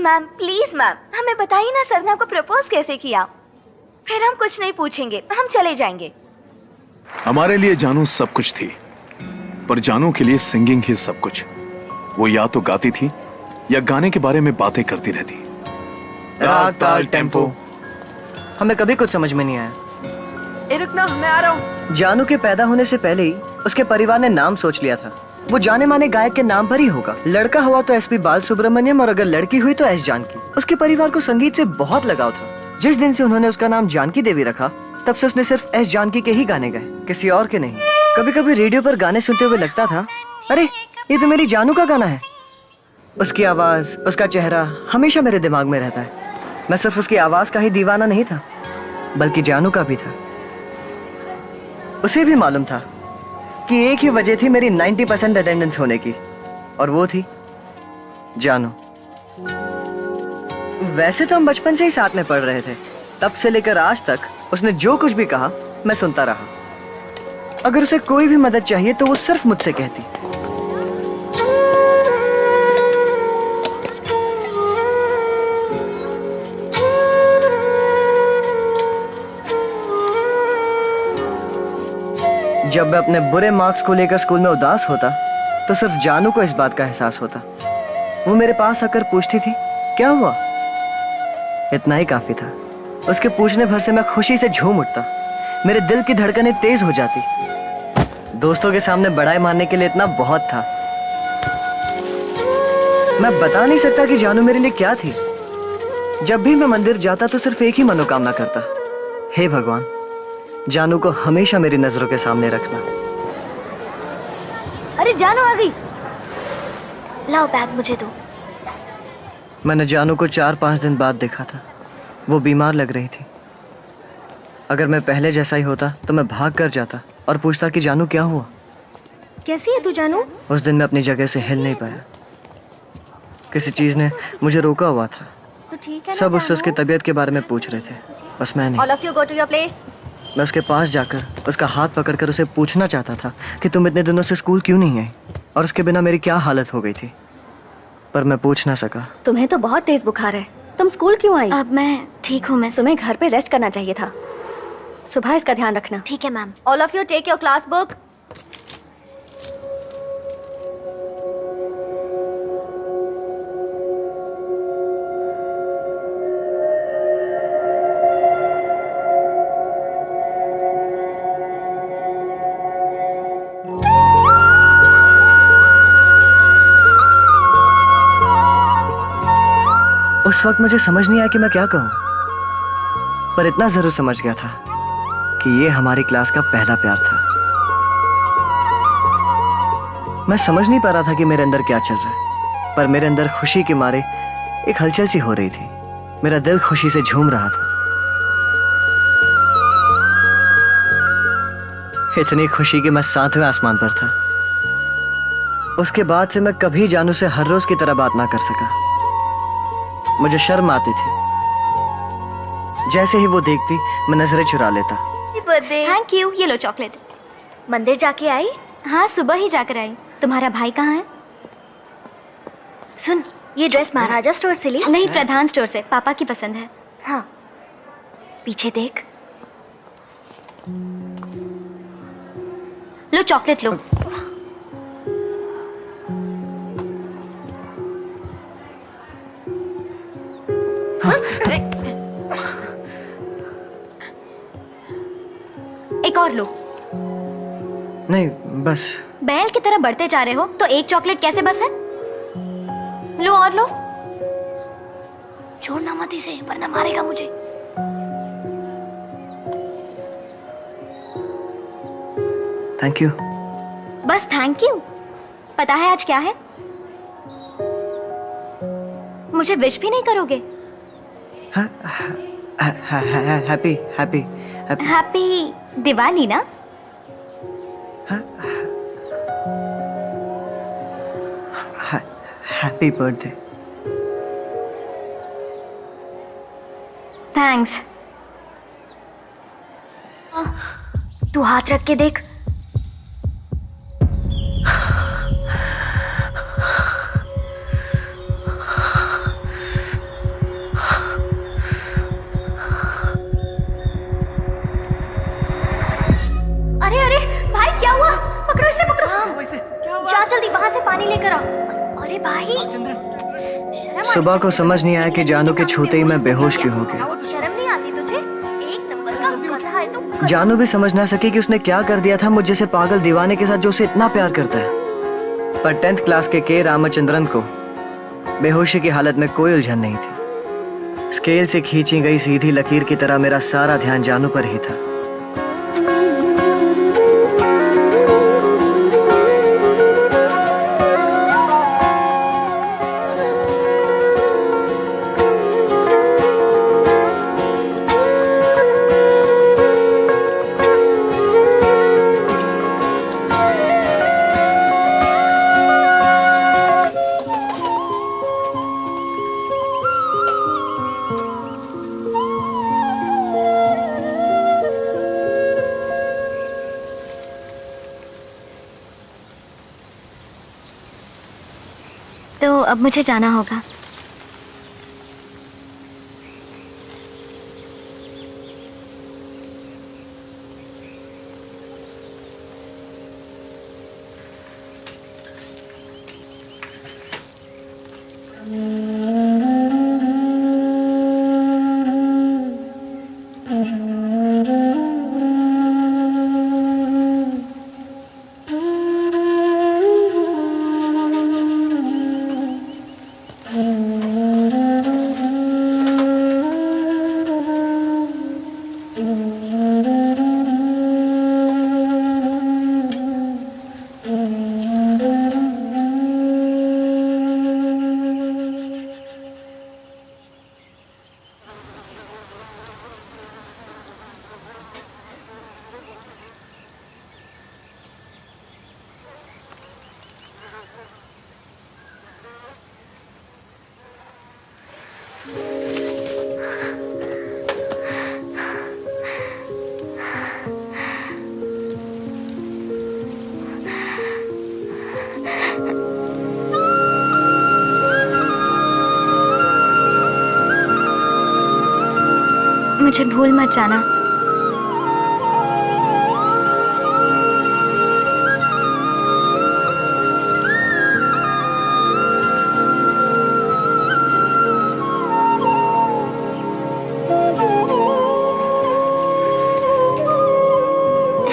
Ma'am please ma'am, हमें बताइए ना सर ने आपको प्रपोज कैसे किया। फिर हम कुछ नहीं पूछेंगे, हम चले जाएंगे। हमारे लिए जानू सब कुछ थी, पर जानू के लिए सिंगिंग ही सब कुछ। वो या तो गाती थी या गाने के बारे में बातें करती रहती। राग ताल टेम्पो, हमें कभी कुछ समझ में नहीं आया। रुकना, मैं आ रहा हूँ। जानू के पैदा होने से पहले ही उसके परिवार ने नाम सोच लिया था। वो जाने माने गायक के नाम पर ही होगा। लड़का हुआ तो एसपी बालसुब्रमण्यम और अगर लड़की हुई तो एस जानकी। उसके परिवार को संगीत से बहुत लगाव था। जिस दिन से उन्होंने उसका नाम जानकी देवी रखा, तब से उसने सिर्फ एस जानकी के ही गाने गाए, किसी और के नहीं। कभी कभी रेडियो पर गाने सुनते हुए लगता था, अरे ये तो मेरी जानू का गाना है। उसकी आवाज, उसका चेहरा हमेशा मेरे दिमाग में रहता है। मैं सिर्फ उसकी आवाज का ही दीवाना नहीं था, बल्कि जानू का भी था। उसे भी मालूम था कि एक ही वजह थी मेरी 90% अटेंडेंस होने की, और वो थी जानू। वैसे तो हम बचपन से ही साथ में पढ़ रहे थे। तब से लेकर आज तक उसने जो कुछ भी कहा मैं सुनता रहा। अगर उसे कोई भी मदद चाहिए तो वो सिर्फ मुझसे कहती। जब मैं अपने बुरे मार्क्स को लेकर स्कूल में उदास होता, तो सिर्फ जानू को इस बात का एहसास होता। वो मेरे पास आकर पूछती थी, क्या हुआ? इतना ही काफी था। उसके पूछने भर से मैं खुशी से झूम उठता। मेरे दिल की धड़कनें तेज हो जाती। दोस्तों के सामने बड़ाई मारने के लिए इतना बहुत था। मैं बता नहीं सकता कि जानू मेरे लिए क्या थी। जब भी मैं मंदिर जाता तो सिर्फ एक ही मनोकामना करता, हे भगवान, जानू को हमेशा मेरी नजरों के सामने रखना। अरे जानू आ गई, लाओ बैग मुझे दो। मैंने जानू को 4-5 दिन बाद देखा था। वो बीमार लग रही थी। अगर मैं पहले जैसा ही होता तो मैं भाग कर जाता और पूछता कि जानू क्या हुआ। कैसी है तू जानू? उस दिन मैं अपनी जगह से हिल नहीं पाया। किसी चीज ने मुझे रोका हुआ था। तो ठीक है ना? सब उससे उसकी तबीयत के बारे में पूछ रहे थे, बस मैं नहीं। All of you go to your place. मैं उसके पास जाकर उसका हाथ पकड़कर उसे पूछना चाहता था कि तुम इतने दिनों से स्कूल क्यों नहीं आई, और उसके बिना मेरी क्या हालत हो गई थी, पर मैं पूछ ना सका। तुम्हें तो बहुत तेज बुखार है, तुम स्कूल क्यों आई? अब मैं ठीक हूँ। मैं तुम्हें घर पे रेस्ट करना चाहिए था। सुबह इसका ध्यान रखना। ठीक है ma'am. All of you take your class book. उस वक्त मुझे समझ नहीं आया कि मैं क्या कहूँ, पर इतना जरूर समझ गया था कि ये हमारी क्लास का पहला प्यार था। मैं समझ नहीं पा रहा था कि मेरे अंदर क्या चल रहा है, पर मेरे अंदर खुशी के मारे एक हलचल सी हो रही थी। मेरा दिल खुशी से झूम रहा था। इतनी खुशी कि मैं 7वें आसमान पर था। उसके बाद से मैं कभी जानू से हर रोज की तरह बात ना कर सका। मुझे शर्म आती थी। जैसे ही वो देखती मैं नजरें चुरा लेता। बर्थडे। Thank you. ये लो चॉकलेट। मंदिर जाके आई? हाँ, सुबह ही जाकर आई। तुम्हारा भाई कहाँ है? सुन, ये ड्रेस महाराजा स्टोर से ली? नहीं, प्रधान स्टोर से। पापा की पसंद है। हाँ, पीछे देख। लो चॉकलेट लो। एक और लो। नहीं, बस। बैल की तरह बढ़ते जा रहे हो तो एक चॉकलेट कैसे बस है? लो और लो। छोड़ना मत इसे, वरना मारेगा मुझे। Thank you. बस थैंक यू। पता है आज क्या है? मुझे विश भी नहीं करोगे? हैप्पी हैप्पी हैप्पी दिवाली ना? Happy birthday. थैंक्स। तू हाथ रख के देख। करा। अरे भाई शर्म आनी सुबह को चाहिए। समझ नहीं आया कि जानू के छूते ही मैं बेहोश क्यों हो गया। शर्म नहीं आती तुझे? एक नंबर का गधा है तू। जानू भी समझ ना सकी कि उसने क्या कर दिया था मुझ जैसे पागल दीवाने के साथ जो उसे इतना प्यार करता है। पर 10th क्लास के रामचंद्रन को बेहोशी की हालत में कोई उलझन नहीं थी। स्केल से खींची गई सीधी लकीर की तरह मेरा सारा ध्यान जानू पर ही था। तो अब मुझे जाना होगा। मुझे भूल मत जाना।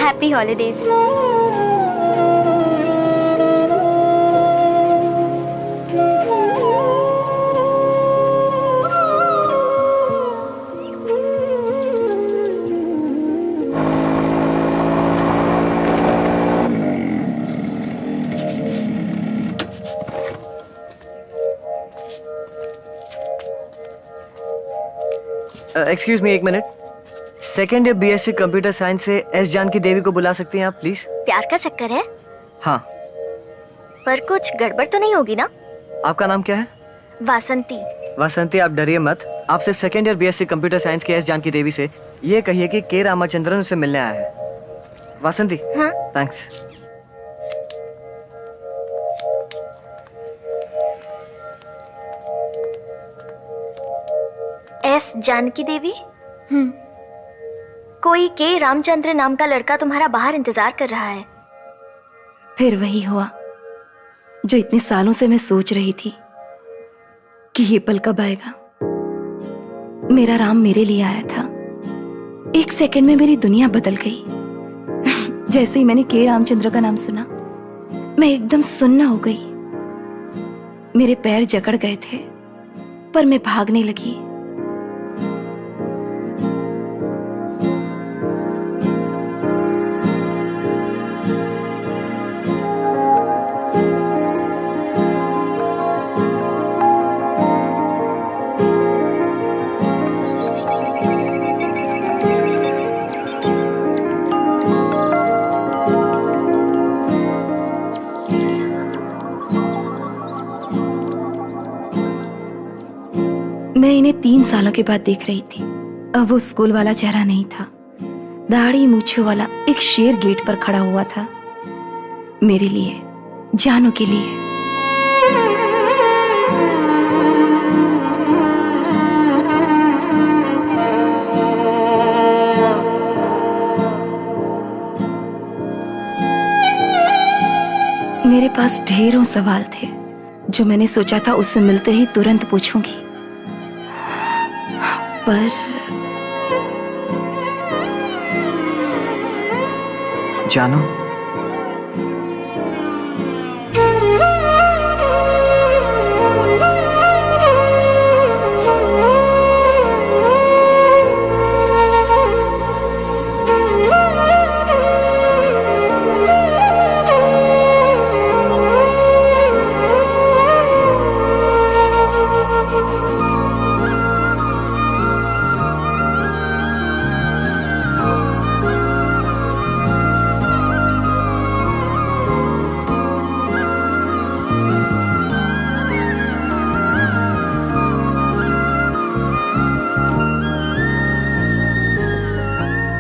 Happy holidays. एक्सक्यूज मी, एक minute. Second year BSc computer science से एस जानकी देवी को बुला सकती हैं आप प्लीज? प्यार का चक्कर है? हाँ। पर कुछ गड़बड़ तो नहीं होगी ना? आपका नाम क्या है? वासंती। वासंती, आप डरिए मत। आप सिर्फ second year BSc computer science के एस जानकी देवी से ये कहिए कि के रामचंद्रन उसे मिलने आया है। वासंती। हाँ? थैंक्स। एस जानकी देवी? कोई के रामचंद्र नाम का लड़का तुम्हारा बाहर इंतजार कर रहा है। फिर वही हुआ जो इतने सालों से मैं सोच रही थी कि ये पल कब आएगा। मेरा राम मेरे लिए आया था। एक सेकंड में मेरी दुनिया बदल गई। जैसे ही मैंने के रामचंद्र का नाम सुना, मैं एकदम सुन्न हो गई। मेरे पैर जकड़ गए थे, पर मैं भागने लगी। मैं इन्हें 3 सालों के बाद देख रही थी। अब वो स्कूल वाला चेहरा नहीं था। दाढ़ी मूछों वाला एक शेर गेट पर खड़ा हुआ था, मेरे लिए, जानू के लिए। मेरे पास ढेरों सवाल थे जो मैंने सोचा था उससे मिलते ही तुरंत पूछूंगी, पर जानो,